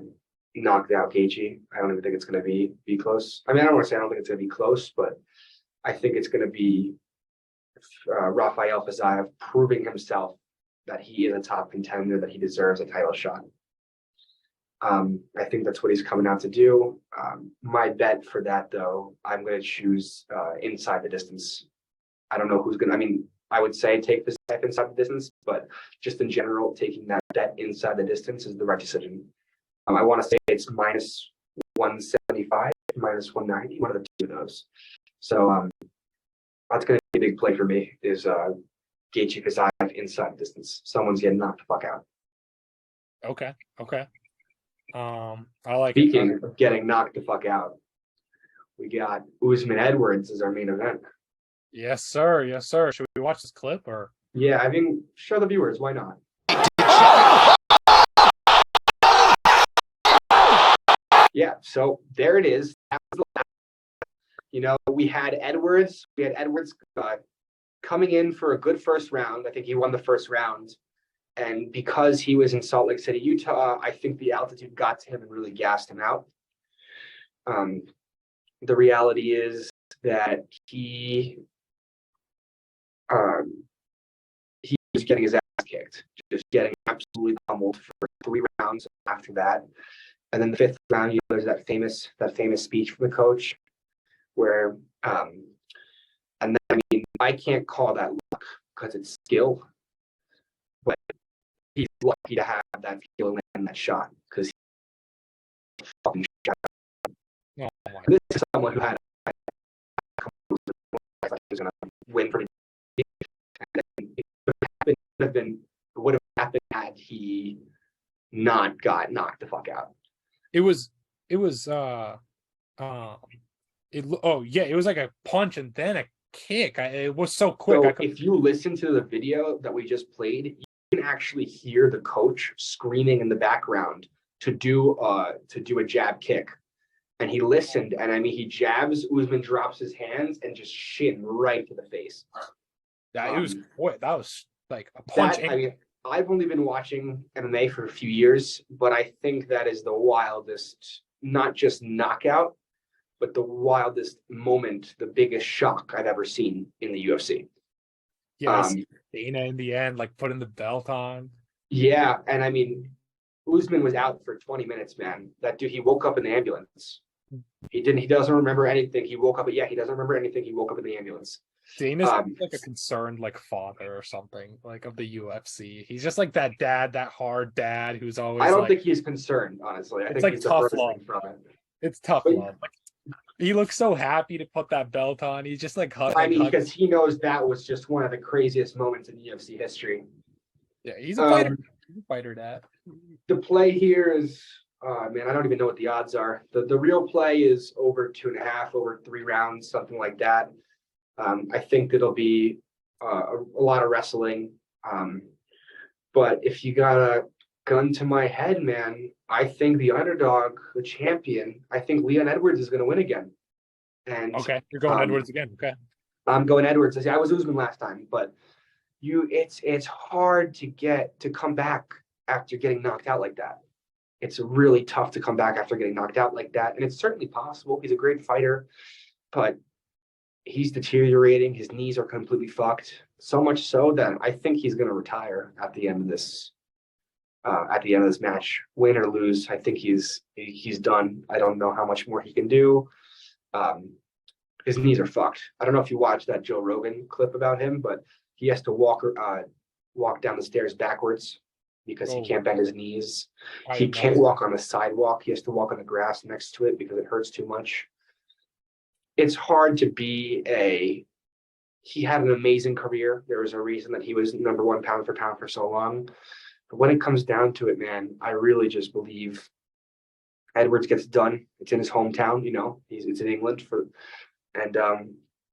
[SPEAKER 5] knock out Gaethje. I don't even think it's gonna be close. I mean, I don't want to say I don't think it's gonna be close, but I think it's gonna be Rafael Kazaev proving himself that he is a top contender, that he deserves a title shot. I think that's what he's coming out to do. My bet for that, though, I'm going to choose inside the distance. I don't know who's going to, I mean, I would say take this step inside the distance, but just in general, taking that bet inside the distance is the right decision. I want to say it's minus 175, minus 190, one of the two of those. So that's going to be a big play for me is Gaethje Kazaev inside the distance. Someone's getting knocked the fuck out.
[SPEAKER 3] Okay. I like
[SPEAKER 5] Speaking
[SPEAKER 3] it.
[SPEAKER 5] of getting knocked the fuck out, we got Usman Edwards as our main event.
[SPEAKER 3] Yes, sir. Yes, sir. Should we watch this clip or?
[SPEAKER 5] Yeah, I mean, show the viewers. Why not? Yeah, so there it is. That was the last. You know, we had Edwards. Coming in for a good first round. I think he won the first round. And because he was in Salt Lake City, Utah, I think the altitude got to him and really gassed him out. The reality is that he was getting his ass kicked, just getting absolutely pummeled for 3 rounds after that. And then the 5th round, you know, there's that famous speech from the coach where, and then, I mean, I can't call that luck because it's skill, but he's lucky to have that skill and that shot because he fucking shot.
[SPEAKER 3] Oh my.
[SPEAKER 5] This is someone who had was going to win for me. It would have happened had he not got knocked the fuck out.
[SPEAKER 3] It was it was like a punch and then a kick. It was so quick.
[SPEAKER 5] So if you listen to the video that we just played, you can actually hear the coach screaming in the background to do a jab kick. And he listened, and I mean, he jabs, Usman drops his hands and just shin right to the face.
[SPEAKER 3] It was quick. That was like a punch.
[SPEAKER 5] I mean, I've only been watching MMA for a few years, but I think that is the wildest, not just knockout, but the wildest moment, the biggest shock I've ever seen in the UFC.
[SPEAKER 3] Yeah, I see Dana in the end, like putting the belt on.
[SPEAKER 5] Yeah, and I mean, Usman was out for 20 minutes, man. That dude, he woke up in the ambulance. He doesn't remember anything. He woke up, he doesn't remember anything. He woke up in the ambulance.
[SPEAKER 3] Dana's like a concerned like father or something, like of the UFC. He's just like that dad, that hard dad who's always
[SPEAKER 5] I don't
[SPEAKER 3] like,
[SPEAKER 5] think he's concerned, honestly. I think
[SPEAKER 3] like
[SPEAKER 5] he's
[SPEAKER 3] tough
[SPEAKER 5] the furthest
[SPEAKER 3] love.
[SPEAKER 5] thing from it.
[SPEAKER 3] It's tough
[SPEAKER 5] But-
[SPEAKER 3] love. Like, he looks so happy to put that belt on. He's just like hugging.
[SPEAKER 5] I mean, because he knows that was just one of the craziest moments in UFC history.
[SPEAKER 3] Yeah, he's a fighter. He's a fighter, dad.
[SPEAKER 5] The play here is, man, I don't even know what the odds are. The real play is over 2.5, over 3 rounds, something like that. I think it'll be a lot of wrestling. But if you got a gun to my head, man, I think the underdog, the champion, I think Leon Edwards is going to win again. And
[SPEAKER 3] Okay, you're going Edwards again. Okay.
[SPEAKER 5] I'm going Edwards. I was Usman last time, but it's hard to come back after getting knocked out like that. It's really tough to come back after getting knocked out like that. And it's certainly possible. He's a great fighter, but he's deteriorating. His knees are completely fucked. So much so that I think he's going to retire at the end of this match, win or lose. I think he's done. I don't know how much more he can do. His knees are fucked. I don't know if you watched that Joe Rogan clip about him, but he has to walk down the stairs backwards because he can't bend his knees. He can't walk on the sidewalk. He has to walk on the grass next to it because it hurts too much. It's hard to be he had an amazing career. There was a reason that he was #1 pound for pound for so long. But when it comes down to it, man, I really just believe Edwards gets done. It's in his hometown, you know. It's in England and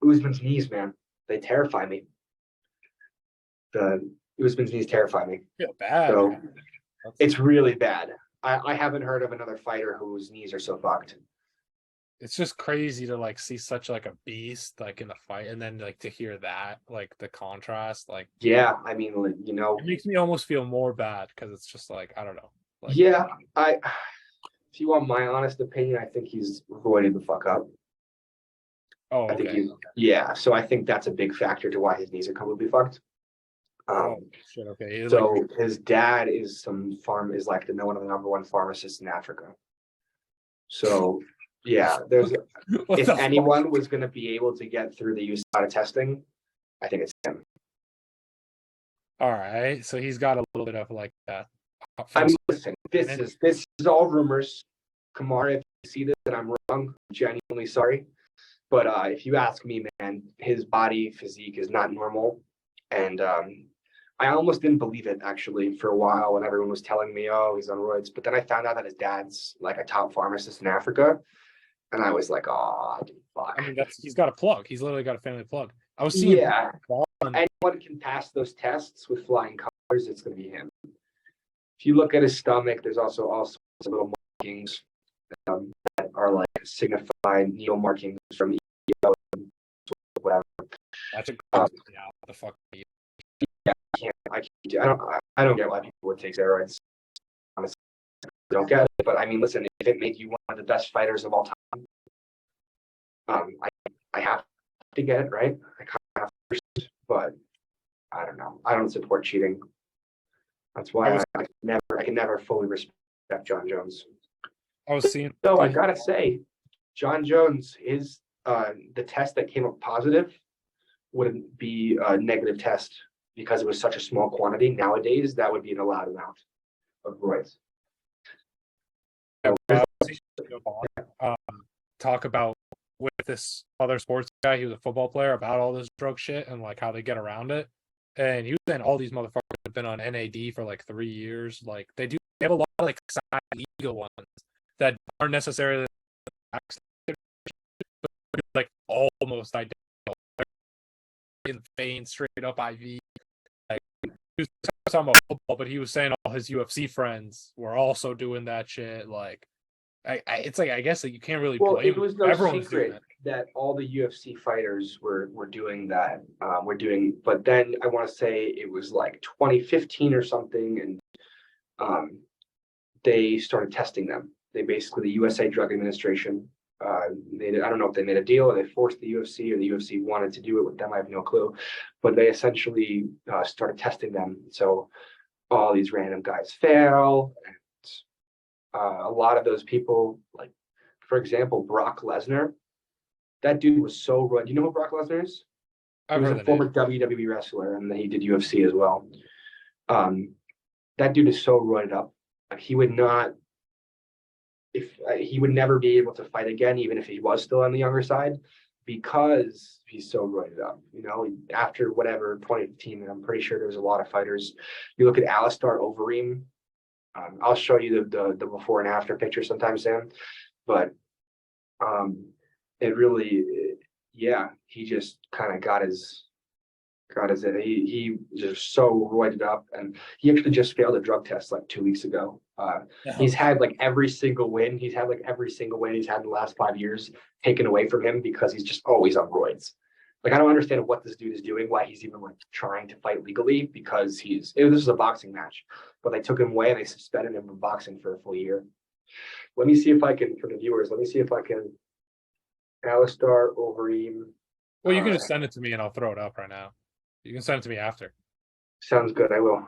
[SPEAKER 5] Usman's knees, man, they terrify me. Usman's knees terrify me.
[SPEAKER 3] Feel bad.
[SPEAKER 5] So
[SPEAKER 3] man. That's-
[SPEAKER 5] it's really bad. I haven't heard of another fighter whose knees are so fucked.
[SPEAKER 3] it's just crazy to like see such like a beast like in the fight, and then like to hear that like the contrast, like
[SPEAKER 5] Yeah, I mean, like, you know,
[SPEAKER 3] it makes me almost feel more bad because it's just like I don't know. Like,
[SPEAKER 5] yeah, if you want my honest opinion, I think he's roided the fuck up.
[SPEAKER 3] oh,
[SPEAKER 5] I think
[SPEAKER 3] okay.
[SPEAKER 5] yeah, so I think that's a big factor to why his knees are completely fucked.
[SPEAKER 3] Oh shit. Okay. It's
[SPEAKER 5] So
[SPEAKER 3] like,
[SPEAKER 5] his dad is like one of the number one pharmacists in Africa. So yeah, there's
[SPEAKER 3] what
[SPEAKER 5] if
[SPEAKER 3] the fuck?
[SPEAKER 5] anyone was going to be able to get through the USADA testing, I think it's him.
[SPEAKER 3] All right. So he's got a little bit of like that.
[SPEAKER 5] I mean, listen, this is all rumors. Kamara, if you see this and I'm wrong, I'm genuinely sorry. But if you ask me, man, his body physique is not normal, and I almost didn't believe it actually for a while when everyone was telling me, "Oh, he's on roids." But then I found out that his dad's like a top pharmacist in Africa, and I was like, "Oh, fuck."
[SPEAKER 3] I mean, he's got a plug. He's literally got a family plug. I was seeing
[SPEAKER 5] Yeah,
[SPEAKER 3] on
[SPEAKER 5] anyone can pass those tests with flying colors. It's going to be him. If you look at his stomach, there's also all sorts of little markings that are like signified needle markings from EO and whatever.
[SPEAKER 3] that's a
[SPEAKER 5] Um,
[SPEAKER 3] yeah, what the fuck.
[SPEAKER 5] I don't get why people would take steroids. Honestly, I don't get it. But I mean, listen, if it made you one of the best fighters of all time, I have to get it, right? I kind of first, but I don't know. I don't support cheating. That's why I can never fully respect John Jones.
[SPEAKER 3] I was seeing.
[SPEAKER 5] So I gotta say, John Jones is the test that came up positive wouldn't be a negative test because it was such a small quantity. Nowadays, that would be an allowed amount of roids.
[SPEAKER 3] Talk about with this other sports guy, he was a football player, about all this drug shit and like how they get around it. And he was saying all these motherfuckers have been on NAD for like 3 years. Like they have a lot of like side legal ones that aren't necessarily like almost identical in the vein, straight up IV. Like he was talking about football, but he was saying all his UFC friends were also doing that shit. Like it's like I guess like you can't really
[SPEAKER 5] Well,
[SPEAKER 3] blame
[SPEAKER 5] it was no
[SPEAKER 3] everyone's doing
[SPEAKER 5] secret that all the UFC fighters were doing that. But then I want to say it was like 2015 or something, and they started testing them. They basically, the USA Drug Administration, I don't know if they made a deal or they forced the UFC or the UFC wanted to do it with them. I have no clue, but they essentially started testing them. So all these random guys fail, and a lot of those people, like for example, Brock Lesnar. That dude was so roid. You know who Brock Lesnar is? He
[SPEAKER 3] I've
[SPEAKER 5] was
[SPEAKER 3] heard
[SPEAKER 5] a
[SPEAKER 3] the
[SPEAKER 5] former
[SPEAKER 3] name.
[SPEAKER 5] WWE wrestler, and then he did UFC as well. That dude is so roided up. He would not, if he would never be able to fight again, even if he was still on the younger side, because he's so roided up. You know, after whatever 2015, I'm pretty sure there was a lot of fighters. You look at Alistair Overeem. I'll show you the before and after picture sometime, Sam. But it really, yeah, he just kind of got his he just so roided up, and he actually just failed a drug test like 2 weeks ago. He's had like every single win he's had in the last 5 years taken away from him because he's just always on roids. Like I don't understand what this dude is doing, why he's even like trying to fight legally, because this is a boxing match, but they took him away and they suspended him from boxing for a full year. Let me see if I can, for the viewers, Alistair Overeem.
[SPEAKER 3] Well, you can just send it to me and I'll throw it up right now. You can send it to me after.
[SPEAKER 5] Sounds good. I will.